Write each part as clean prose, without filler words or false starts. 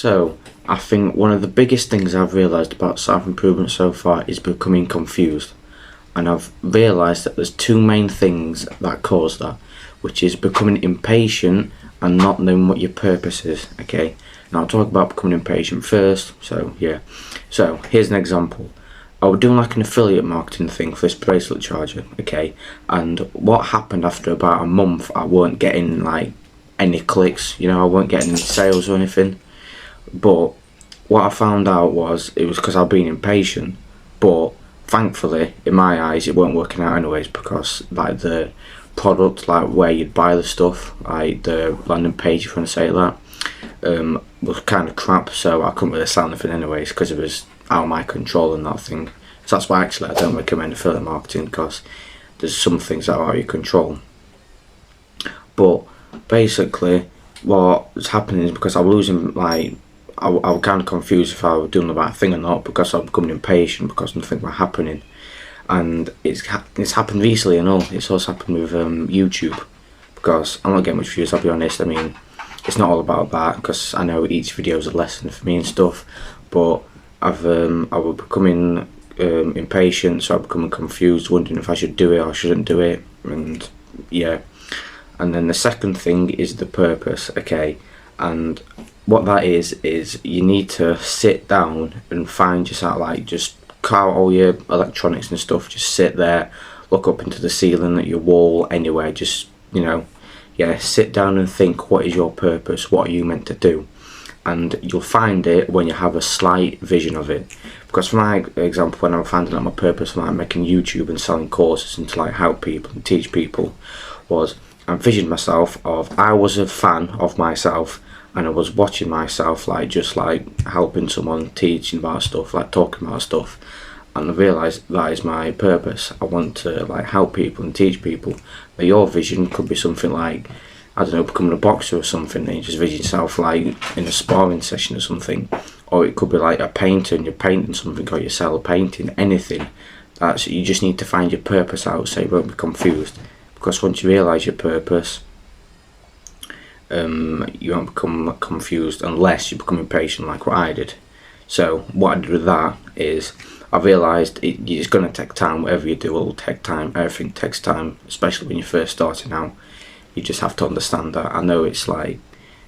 So, I think one of the biggest things I've realised about self-improvement so far is becoming confused. And I've realised that there's two main things that cause that, which is becoming impatient and not knowing what your purpose is, okay? Now I'll talk about becoming impatient first, so here's an example. I was doing like an affiliate marketing thing for this bracelet charger, okay? And what happened after about a month, I weren't getting like any clicks, I weren't getting any sales or anything. But what I found out was it was because I've been impatient. But thankfully, in my eyes, it weren't working out anyways, because like the product, like where you'd buy the stuff, like the landing page, if you want to say it that, was kind of crap. So I couldn't really sell anything anyways because it was out of my control and that thing. So that's why actually I don't recommend affiliate marketing, because there's some things that are out of your control. But basically, what was happening is because I was losing I was kind of confused if I was doing the right thing or not, because I'm becoming impatient because nothing was happening. And it's happened recently and all. It's also happened with YouTube, because I'm not getting much views, I'll be honest. I mean, it's not all about that, because I know each video is a lesson for me and stuff, but I was becoming impatient, so I'm becoming confused, wondering if I should do it or shouldn't do it, and yeah. And then the second thing is the purpose, okay? And what that is you need to sit down and find yourself, like just cut out all your electronics and stuff, just sit there, look up into the ceiling, at your wall, anywhere, just, sit down and think, what is your purpose, what are you meant to do? And you'll find it when you have a slight vision of it. Because for my example, when I'm finding out my purpose, like making YouTube and selling courses and to like help people and teach people, was I envisioned myself I was a fan of myself, and I was watching myself just helping someone, teaching about stuff, like talking about stuff, and I realised that is my purpose. I want to help people and teach people. But your vision could be something like, I don't know, becoming a boxer or something, and you just vision yourself in a sparring session or something. Or it could be like a painter and you're painting something, or you sell a painting, anything. You just need to find your purpose out, so you won't be confused. Because once you realise your purpose, you won't become confused unless you become impatient like what I did. So what I did with that is I realised it's going to take time. Whatever you do, it will take time. Everything takes time, especially when you're first starting out. You just have to understand that. I know it's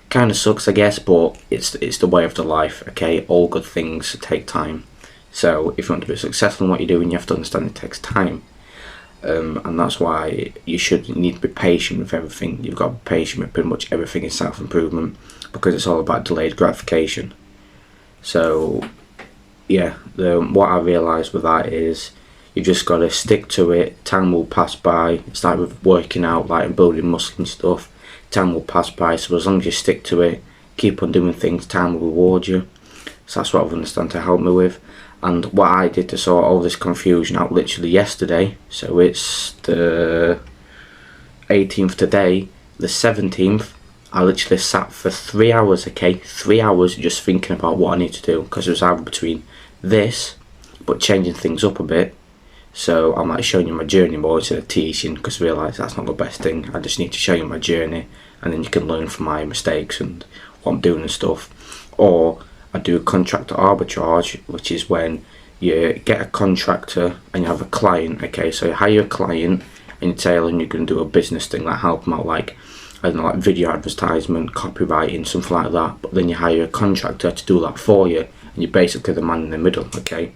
kind of sucks, I guess, but it's the way of the life, okay? All good things take time. So if you want to be successful in what you're doing, you have to understand it takes time. And that's why you need to be patient with everything. You've got to be patient with pretty much everything in self-improvement, because it's all about delayed gratification. So yeah, what I realised with that is you just got to stick to it. Time will pass by. It's like with working out, and building muscle and stuff. Time will pass by, so as long as you stick to it, keep on doing things, time will reward you. So that's what I've understood to help me with. And what I did to sort all this confusion out literally yesterday, so it's the 18th today, the 17th, I literally sat for 3 hours, okay? 3 hours just thinking about what I need to do, because it was either between this, but changing things up a bit. So I'm showing you my journey more instead of teaching, because I realise that's not the best thing. I just need to show you my journey, and then you can learn from my mistakes and what I'm doing and stuff. Or I do a contractor arbitrage, which is when you get a contractor and you have a client, okay? So you hire a client and you tell them you're going to do a business thing, help them out, I don't know, video advertisement, copywriting, something like that. But then you hire a contractor to do that for you, and you're basically the man in the middle, okay?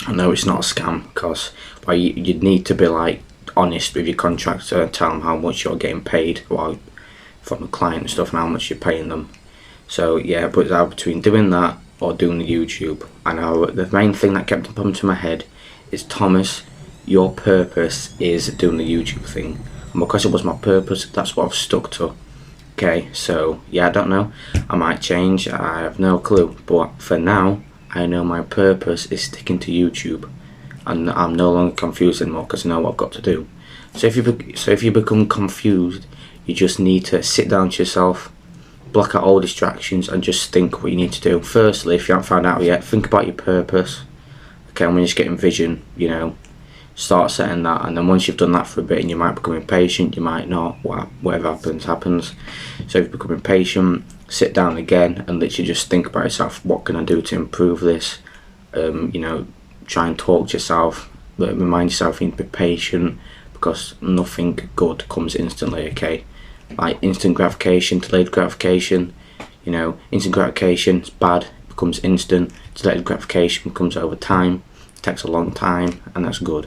I know it's not a scam, because you'd need to be honest with your contractor and tell them how much you're getting paid from the client and stuff, and how much you're paying them. So yeah, but it's out between doing that or doing the YouTube. I know the main thing that kept popping to my head is, Thomas, your purpose is doing the YouTube thing. And because it was my purpose, that's what I've stuck to. Okay, so yeah, I don't know. I might change, I have no clue. But for now, I know my purpose is sticking to YouTube. And I'm no longer confused anymore, because I know what I've got to do. So if you become confused, you just need to sit down to yourself, block out all distractions, and just think what you need to do. Firstly, if you haven't found out yet, think about your purpose. Okay, and when you're just getting vision, start setting that, and then once you've done that for a bit, and you might become impatient, you might not, whatever happens. So if you become impatient, sit down again and literally just think about yourself. What can I do to improve this? Try and talk to yourself, but remind yourself you need to be patient, because nothing good comes instantly. Okay, like instant gratification, delayed gratification. Instant gratification is bad, it becomes instant. Delayed gratification becomes over time, it takes a long time, and that's good.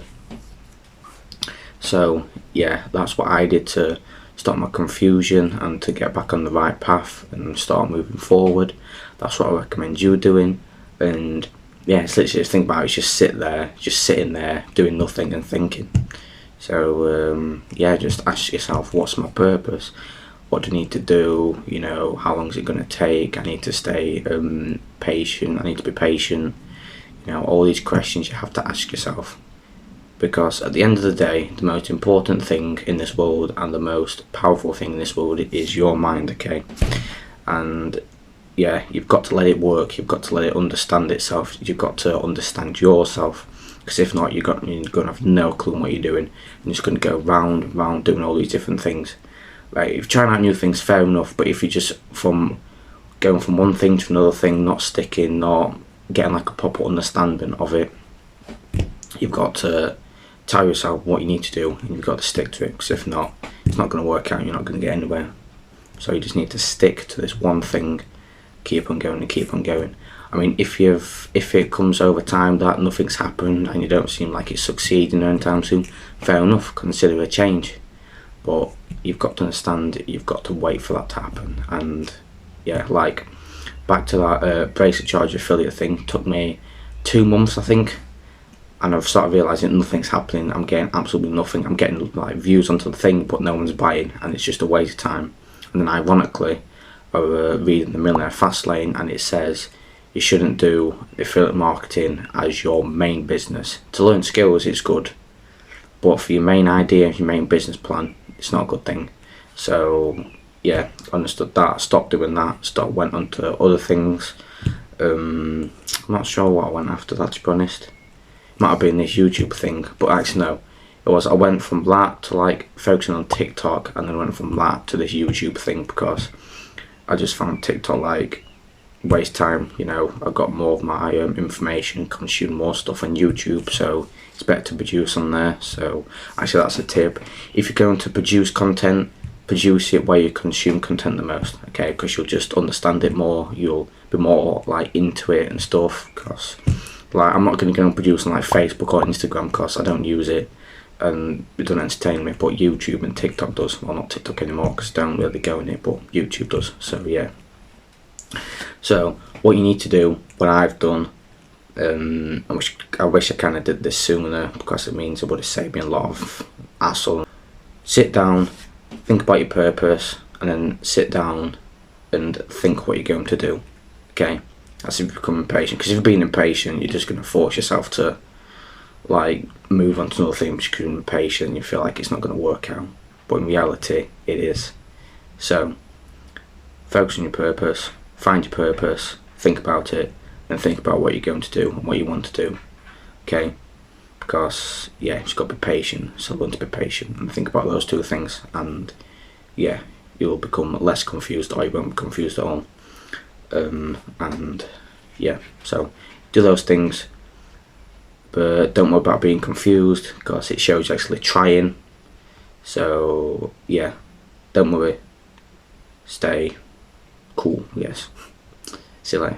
So yeah, that's what I did to stop my confusion and to get back on the right path and start moving forward. That's what I recommend you doing. And yeah, it's literally, just think about it, it's just sitting there doing nothing and thinking. So just ask yourself, what's my purpose? What do I need to do? How long is it going to take? I need to stay patient. I need to be patient. All these questions you have to ask yourself, because at the end of the day, the most important thing in this world and the most powerful thing in this world is your mind. Okay, and yeah, you've got to let it work. You've got to let it understand itself. You've got to understand yourself, because if not, you're going to have no clue what you're doing. You're just going to go round and round doing all these different things. Right? If you're trying out new things, fair enough. But if you're just going from one thing to another thing, not sticking, not getting like a proper understanding of it, you've got to tell yourself what you need to do, and you've got to stick to it. Because if not, it's not going to work out. You're not going to get anywhere. So you just need to stick to this one thing. Keep on going and keep on going. I mean, if it comes over time that nothing's happened and you don't seem like it's succeeding anytime soon, fair enough, consider a change. But you've got to understand, you've got to wait for that to happen. And yeah, like back to that bracelet charge affiliate thing, took me 2 months, I think, and I've started realising nothing's happening. I'm getting absolutely nothing. I'm getting like views onto the thing, but no one's buying, and it's just a waste of time. And then ironically, I was reading the Millionaire Fastlane, and it says you shouldn't do affiliate marketing as your main business. To learn skills, it's good, but for your main idea, your main business plan, it's not a good thing. So yeah, understood that. Stopped doing that. Went on to other things. I'm not sure what I went after that, to be honest. Might have been this YouTube thing, but actually no. I went from that to like focusing on TikTok, and then went from that to this YouTube thing, because I just found TikTok like waste time. I got more of my information, consume more stuff on YouTube, so it's better to produce on there. So actually that's a tip. If you're going to produce content, produce it where you consume content the most, okay? Because you'll just understand it more, you'll be more like into it and stuff. Because like I'm not going to go and produce on like Facebook or Instagram, because I don't use it and it doesn't entertain me, but YouTube and TikTok does. Well, not TikTok anymore because I don't really go in it, but YouTube does. So yeah, so what you need to do, what I've done, I wish I kind of did this sooner, because it means it would have saved me a lot of hassle. Sit down, think about your purpose, and then sit down and think what you're going to do. Okay, that's if you become impatient, because if you're being impatient, you're just going to force yourself to like move on to another thing because you're impatient and you feel like it's not going to work out, but in reality it is. So focus on your purpose, find your purpose, think about it, and think about what you're going to do and what you want to do. Okay, because yeah, you've got to be patient. So learn to be patient and think about those two things, and yeah, you'll become less confused, or you won't be confused at all. And yeah, so do those things, but don't worry about being confused, because it shows you actually trying. So yeah, don't worry, stay cool. Yes, see you later.